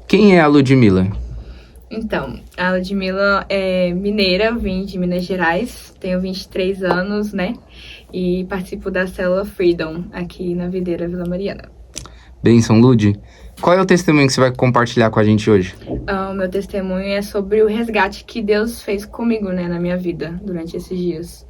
Quem é a Ludmila? Então, a Ludmila é mineira, vim de Minas Gerais, tenho 23 anos, né? E participo da célula Freedom, aqui na Videira Vila Mariana. Benção, Lud. Qual é o testemunho que você vai compartilhar com a gente hoje? O meu testemunho é sobre o resgate que Deus fez comigo, né, na minha vida, durante esses dias.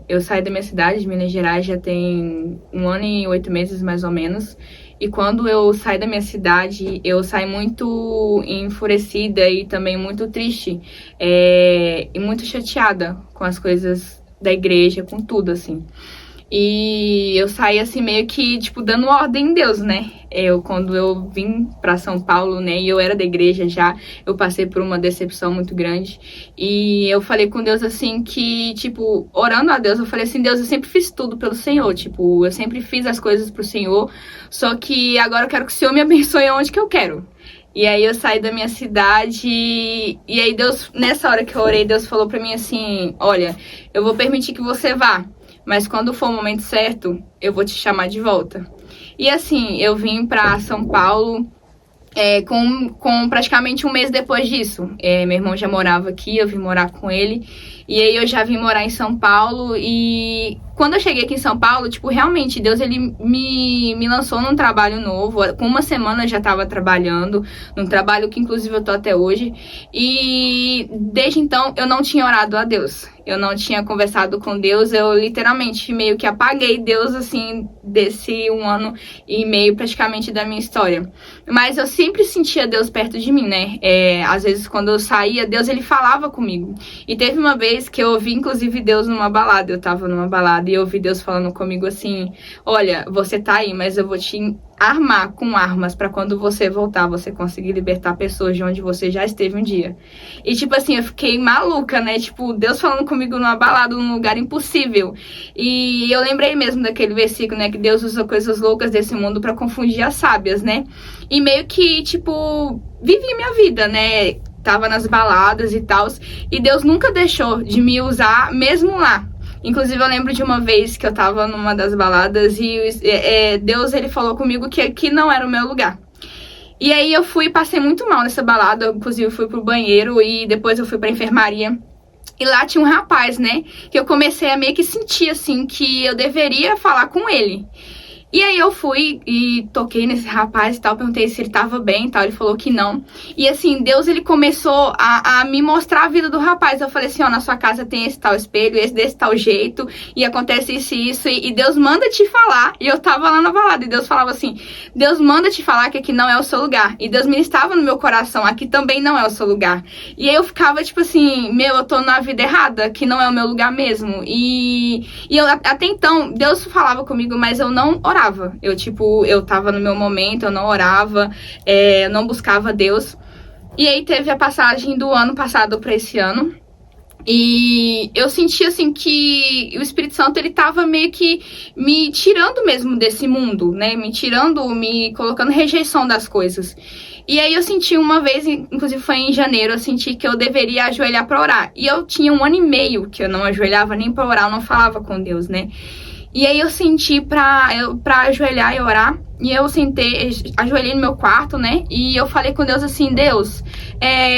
Eu saí da minha cidade, de Minas Gerais, já tem 1 ano e 8 meses, mais ou menos. E quando eu saí da minha cidade, eu saí muito enfurecida e também muito triste. E muito chateada com as coisas da igreja, com tudo, assim. E eu saí, assim, meio que, tipo, dando ordem em Deus, né? Quando eu vim pra São Paulo, né, e eu era da igreja já, eu passei por uma decepção muito grande. E eu falei com Deus, assim, que, tipo, orando a Deus, eu falei assim, Deus, eu sempre fiz tudo pelo Senhor, tipo, eu sempre fiz as coisas pro Senhor, só que agora eu quero que o Senhor me abençoe onde que eu quero. E aí eu saí da minha cidade e aí Deus, nessa hora que eu orei, Deus falou pra mim assim, olha, eu vou permitir que você vá, mas quando for o momento certo, eu vou te chamar de volta. E assim, eu vim pra São Paulo com praticamente 1 mês depois disso. Meu irmão já morava aqui, eu vim morar com ele. E aí eu já vim morar em São Paulo e quando eu cheguei aqui em São Paulo, tipo, realmente, Deus, ele me lançou num trabalho novo. Com 1 semana eu já tava trabalhando, num trabalho que inclusive eu tô até hoje. E desde então eu não tinha orado a Deus. Eu não tinha conversado com Deus, eu literalmente meio que apaguei Deus, assim, desse 1 ano e meio praticamente da minha história. Mas eu sempre sentia Deus perto de mim, né? Às vezes quando eu saía, Deus, ele falava comigo. E teve uma vez que eu ouvi, inclusive, Deus numa balada. Eu tava numa balada e eu ouvi Deus falando comigo assim, olha, você tá aí, mas eu vou te armar com armas pra quando você voltar, você conseguir libertar pessoas de onde você já esteve um dia. E tipo assim, eu fiquei maluca, né? Tipo, Deus falando comigo numa balada, num lugar impossível. E eu lembrei mesmo daquele versículo, né? Que Deus usa coisas loucas desse mundo pra confundir as sábias, né? E meio que, tipo, vivi minha vida, né? Tava nas baladas e tal. E Deus nunca deixou de me usar, mesmo lá. Inclusive, eu lembro de uma vez que eu tava numa das baladas e Deus, ele falou comigo que aqui não era o meu lugar. E aí eu fui e passei muito mal nessa balada. Eu, inclusive, fui pro banheiro e depois eu fui pra enfermaria. E lá tinha um rapaz, né? Que eu comecei a meio que sentir, assim, que eu deveria falar com ele. E aí eu fui e toquei nesse rapaz e tal, perguntei se ele tava bem e tal, ele falou que não. E assim, Deus, ele começou a me mostrar a vida do rapaz. Eu falei assim, ó, na sua casa tem esse tal espelho, esse desse tal jeito, e acontece isso e isso, e Deus manda te falar. E eu tava lá na balada, e Deus falava assim, Deus manda te falar que aqui não é o seu lugar. E Deus ministrava no meu coração, aqui também não é o seu lugar. E aí eu ficava tipo assim, eu tô na vida errada, que não é o meu lugar mesmo. E eu, até então, Deus falava comigo, mas eu não orava. Eu tava no meu momento, eu não orava, eu não buscava Deus. E aí teve a passagem do ano passado para esse ano. E eu senti assim que o Espírito Santo, ele tava meio que me tirando mesmo desse mundo, né? Me tirando, me colocando rejeição das coisas. E aí eu senti uma vez, inclusive foi em janeiro, eu senti que eu deveria ajoelhar para orar. E eu tinha 1 ano e meio que eu não ajoelhava nem para orar, eu não falava com Deus, né? E aí eu senti pra ajoelhar e orar. E eu ajoelhei no meu quarto, né? E eu falei com Deus assim, Deus,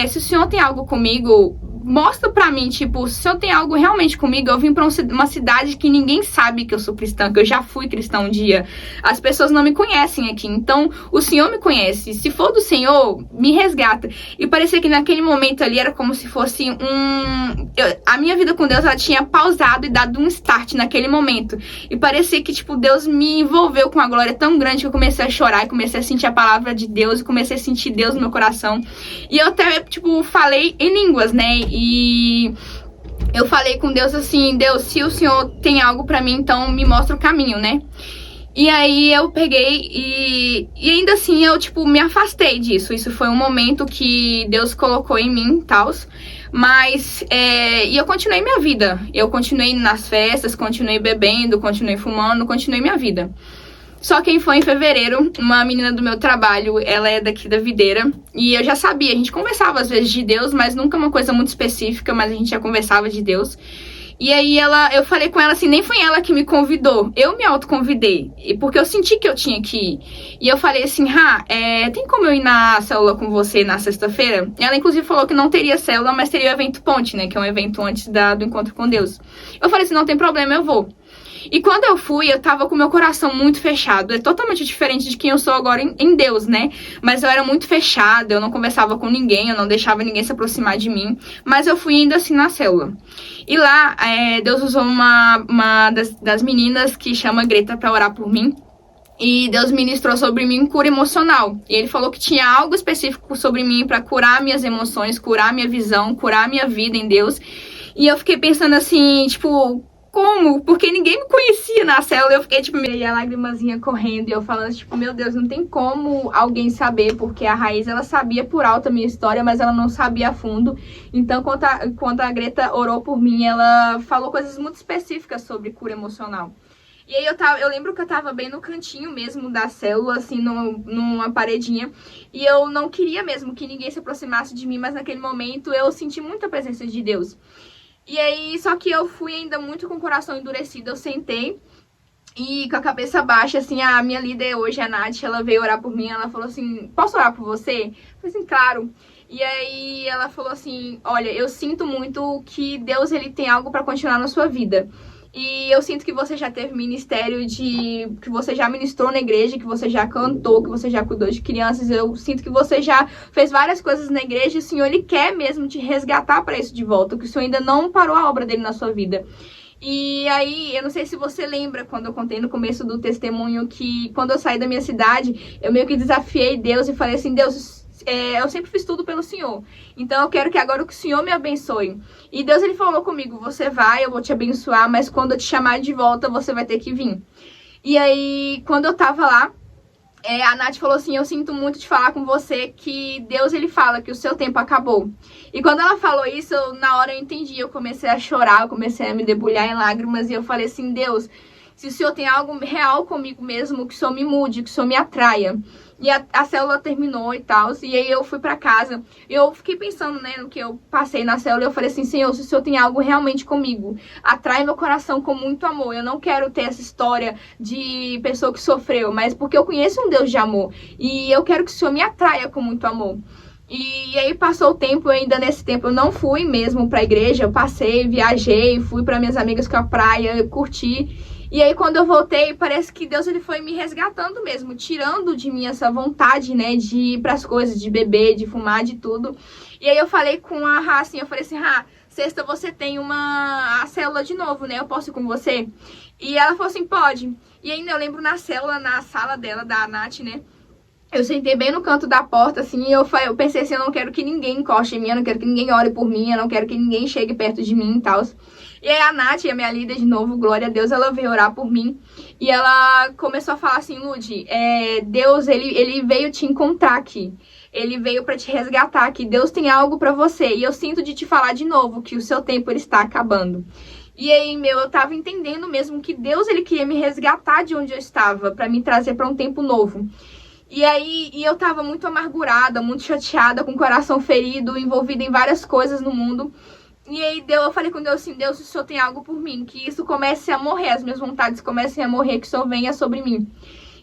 se o Senhor tem algo comigo, mostra pra mim, tipo, se eu tenho algo realmente comigo. Eu vim pra uma cidade que ninguém sabe que eu sou cristã, que eu já fui cristã um dia. As pessoas não me conhecem aqui, então o Senhor me conhece. Se for do Senhor, me resgata. E parecia que naquele momento ali era como se fosse a minha vida com Deus, ela tinha pausado e dado um start naquele momento. E parecia que, tipo, Deus me envolveu com uma glória tão grande que eu comecei a chorar e comecei a sentir a palavra de Deus e comecei a sentir Deus no meu coração. E eu até, tipo, falei em línguas, né? E eu falei com Deus assim, Deus, se o Senhor tem algo pra mim, então me mostra o caminho, né? E aí eu peguei e ainda assim eu, tipo, me afastei disso. Isso foi um momento que Deus colocou em mim, tals. Mas, e eu continuei minha vida. Eu continuei nas festas, continuei bebendo, continuei fumando, continuei minha vida. Só que foi em fevereiro, uma menina do meu trabalho, ela é daqui da Videira, e eu já sabia, a gente conversava às vezes de Deus, mas nunca uma coisa muito específica, mas a gente já conversava de Deus. E aí eu falei com ela assim, nem foi ela que me convidou, eu me autoconvidei, porque eu senti que eu tinha que ir. E eu falei assim, tem como eu ir na célula com você na sexta-feira? Ela inclusive falou que não teria célula, mas teria o evento Ponte, né, que é um evento antes do encontro com Deus. Eu falei assim, não tem problema, eu vou. E quando eu fui, eu tava com meu coração muito fechado. É totalmente diferente de quem eu sou agora em Deus, né? Mas eu era muito fechada, eu não conversava com ninguém, eu não deixava ninguém se aproximar de mim. Mas eu fui ainda assim na célula. E lá, Deus usou uma das meninas que chama Greta pra orar por mim. E Deus ministrou sobre mim cura emocional. E ele falou que tinha algo específico sobre mim pra curar minhas emoções, curar minha visão, curar minha vida em Deus. E eu fiquei pensando assim, tipo, como? Porque ninguém me conhecia na célula. Eu fiquei, tipo, meio a lágrimazinha correndo. E eu falando, tipo, meu Deus, não tem como alguém saber. Porque a Raiz, ela sabia por alto a minha história, mas ela não sabia a fundo. Então, quando a Greta orou por mim, ela falou coisas muito específicas sobre cura emocional. E aí eu lembro que eu tava bem no cantinho mesmo da célula, assim, numa paredinha. E eu não queria mesmo que ninguém se aproximasse de mim, mas naquele momento eu senti muita presença de Deus. E aí, só que eu fui ainda muito com o coração endurecido, eu sentei e com a cabeça baixa, assim, a minha líder hoje, a Nath, ela veio orar por mim, ela falou assim, posso orar por você? Eu falei assim, claro. E aí ela falou assim, olha, eu sinto muito que Deus, ele tem algo pra continuar na sua vida. E eu sinto que você já teve ministério que você já ministrou na igreja, que você já cantou, que você já cuidou de crianças. Eu sinto que você já fez várias coisas na igreja e o Senhor, ele quer mesmo te resgatar para isso de volta, que o Senhor ainda não parou a obra dele na sua vida. E aí, eu não sei se você lembra quando eu contei no começo do testemunho que quando eu saí da minha cidade, eu meio que desafiei Deus e falei assim, Deus, eu sempre fiz tudo pelo Senhor. Então eu quero que agora o Senhor me abençoe. E Deus, ele falou comigo, você vai, eu vou te abençoar, mas quando eu te chamar de volta, você vai ter que vir. E aí, quando eu tava lá, a Nath falou assim, eu sinto muito de falar com você que Deus, ele fala que o seu tempo acabou. E quando ela falou isso, na hora eu entendi, eu comecei a chorar, eu comecei a me debulhar em lágrimas e eu falei assim, Deus, se o Senhor tem algo real comigo mesmo, que o Senhor me mude, que o Senhor me atraia. E a célula terminou e tal, e aí eu fui pra casa. E eu fiquei pensando, né, no que eu passei na célula. E eu falei assim, Senhor, se o Senhor tem algo realmente comigo, atrai meu coração com muito amor. Eu não quero ter essa história de pessoa que sofreu, mas porque eu conheço um Deus de amor. E eu quero que o Senhor me atraia com muito amor. E aí passou o tempo, ainda nesse tempo eu não fui mesmo pra igreja. Eu passei, viajei, fui pra minhas amigas com a praia, curti. E aí quando eu voltei, parece que Deus, ele foi me resgatando mesmo, tirando de mim essa vontade, né, de ir pras coisas, de beber, de fumar, de tudo. E aí eu falei com a Rá, assim, eu falei assim, Rá, sexta você tem a célula de novo, né, eu posso ir com você? E ela falou assim, pode. E ainda eu lembro na célula, na sala dela, da Nath, né, eu sentei bem no canto da porta, assim, e eu pensei assim, eu não quero que ninguém encoste em mim, eu não quero que ninguém ore por mim, eu não quero que ninguém chegue perto de mim e tal. E aí a Nath, a minha líder de novo, glória a Deus, ela veio orar por mim. E ela começou a falar assim, Lud, Deus, ele veio te encontrar aqui. Ele veio pra te resgatar aqui. Deus tem algo pra você. E eu sinto de te falar de novo que o seu tempo, ele está acabando. E aí, eu tava entendendo mesmo que Deus, ele queria me resgatar de onde eu estava, pra me trazer pra um tempo novo. E aí, eu tava muito amargurada, muito chateada, com o coração ferido, envolvida em várias coisas no mundo. E aí eu falei com Deus assim, Deus, o Senhor tem algo por mim, que isso comece a morrer, as minhas vontades comecem a morrer, que o Senhor venha sobre mim.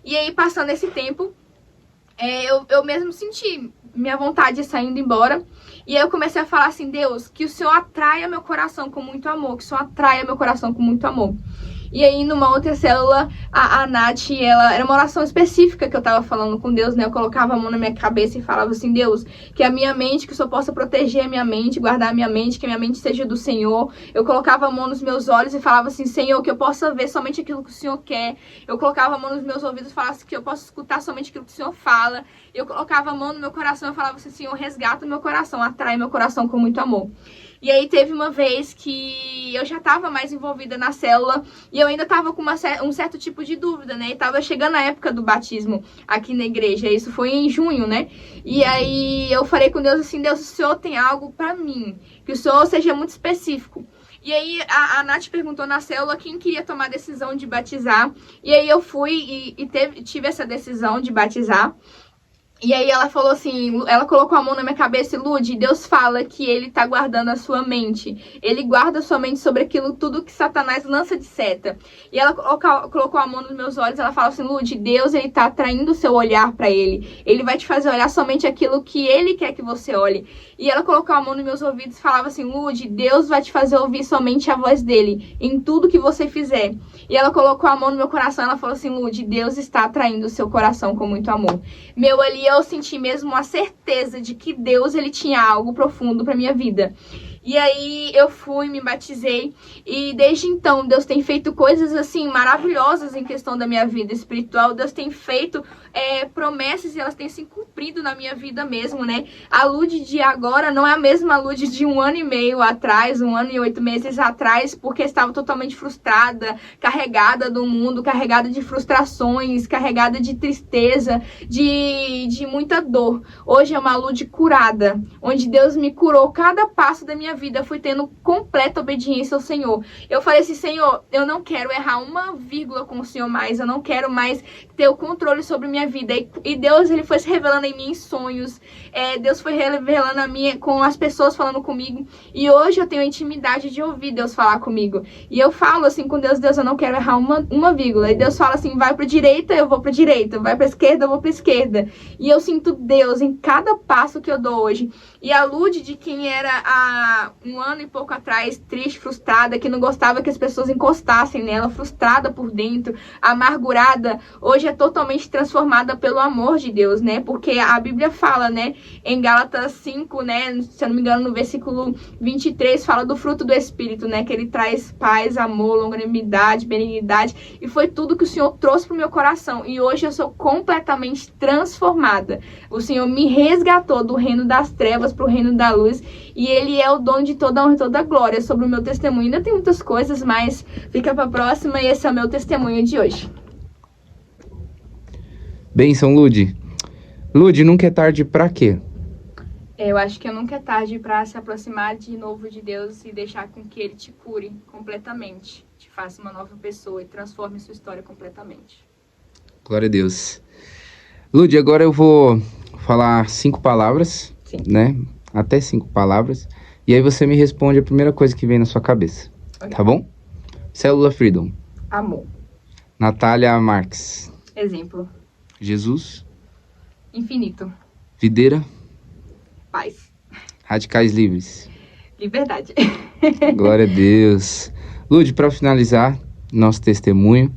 E aí, passando esse tempo, eu mesmo senti minha vontade saindo embora. E aí eu comecei a falar assim, Deus, que o Senhor atraia meu coração com muito amor, que o Senhor atraia meu coração com muito amor. E aí, numa outra célula, a Nath, ela era uma oração específica que eu tava falando com Deus, né? Eu colocava a mão na minha cabeça e falava assim, Deus, que a minha mente, que o Senhor possa proteger a minha mente, guardar a minha mente, que a minha mente seja do Senhor. Eu colocava a mão nos meus olhos e falava assim, Senhor, que eu possa ver somente aquilo que o Senhor quer. Eu colocava a mão nos meus ouvidos e falava assim, que eu possa escutar somente aquilo que o Senhor fala. Eu colocava a mão no meu coração e falava assim, Senhor, resgata o meu coração, atrai meu coração com muito amor. E aí teve uma vez que eu já tava mais envolvida na célula e eu ainda tava com um certo tipo de dúvida, né? E tava chegando a época do batismo aqui na igreja, isso foi em junho, né? E aí eu falei com Deus assim, Deus, o Senhor tem algo pra mim, que o Senhor seja muito específico. E aí a Nath perguntou na célula quem queria tomar a decisão de batizar. E aí eu fui e tive essa decisão de batizar. E aí ela falou assim, ela colocou a mão na minha cabeça e, Lud, Deus fala que ele tá guardando a sua mente. Ele guarda a sua mente sobre aquilo tudo que Satanás lança de seta. E ela colocou a mão nos meus olhos, ela fala assim, Lud, Deus, ele tá atraindo o seu olhar pra ele. Ele vai te fazer olhar somente aquilo que ele quer que você olhe. E ela colocou a mão nos meus ouvidos e falava assim, Lud, Deus vai te fazer ouvir somente a voz dele em tudo que você fizer. E ela colocou a mão no meu coração, ela falou assim, Lud, Deus está atraindo o seu coração com muito amor. Meu, ali eu senti mesmo a certeza de que Deus, ele tinha algo profundo pra minha vida. E aí eu fui, me batizei e desde então Deus tem feito coisas assim maravilhosas em questão da minha vida espiritual. Deus tem feito promessas e elas têm se cumprido na minha vida mesmo, né? A Lud de agora não é a mesma Lud de 1 ano e meio atrás, 1 ano e 8 meses atrás, porque estava totalmente frustrada, carregada do mundo, carregada de frustrações, carregada de tristeza, de muita dor. Hoje é uma Lud curada, onde Deus me curou cada passo da minha vida, eu fui tendo completa obediência ao Senhor. Eu falei assim, Senhor, eu não quero errar uma vírgula com o Senhor mais, eu não quero mais ter o controle sobre minha vida. E Deus, ele foi se revelando em mim em sonhos, Deus foi revelando a mim com as pessoas falando comigo, e hoje eu tenho a intimidade de ouvir Deus falar comigo. E eu falo assim com Deus, Deus, eu não quero errar uma vírgula. E Deus fala assim, vai pra direita, eu vou pra direita, vai pra esquerda, eu vou pra esquerda. E eu sinto Deus em cada passo que eu dou hoje. E a Lud de quem era há 1 ano e pouco atrás, triste, frustrada, que não gostava que as pessoas encostassem nela, frustrada por dentro, amargurada, hoje é totalmente transformada pelo amor de Deus, né? Porque a Bíblia fala, né, em Gálatas 5, né, se eu não me engano, no versículo 23, fala do fruto do Espírito, né, que ele traz paz, amor, longanimidade, benignidade, e foi tudo que o Senhor trouxe pro meu coração, e hoje eu sou completamente transformada. O Senhor me resgatou do reino das trevas pro reino da luz, e ele é o dono de toda a honra e toda a glória. Sobre o meu testemunho ainda tem muitas coisas, mas fica pra próxima, e esse é o meu testemunho de hoje. Bênção, Lud. Lud, nunca é tarde pra quê? Eu acho que nunca é tarde para se aproximar de novo de Deus e deixar com que ele te cure completamente, te faça uma nova pessoa e transforme sua história completamente. Glória a Deus. Lud, agora eu vou falar 5 palavras, Sim. né? Até 5 palavras. E aí você me responde a primeira coisa que vem na sua cabeça. Okay. Tá bom? Célula Freedom. Amor. Natália Marques. Exemplo. Jesus. Infinito. Videira. Paz. Radicais Livres. Liberdade. Glória a Deus. Lud, para finalizar nosso testemunho,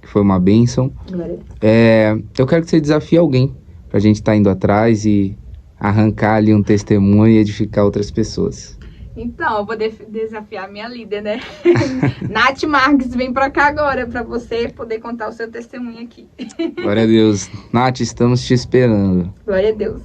que foi uma bênção, Glória a Deus. eu quero que você desafie alguém pra gente estar indo atrás e arrancar ali um testemunho e edificar outras pessoas. Então, eu vou desafiar minha líder, né? Nath Marques, vem pra cá agora, pra você poder contar o seu testemunho aqui. Glória a Deus. Nath, estamos te esperando. Glória a Deus.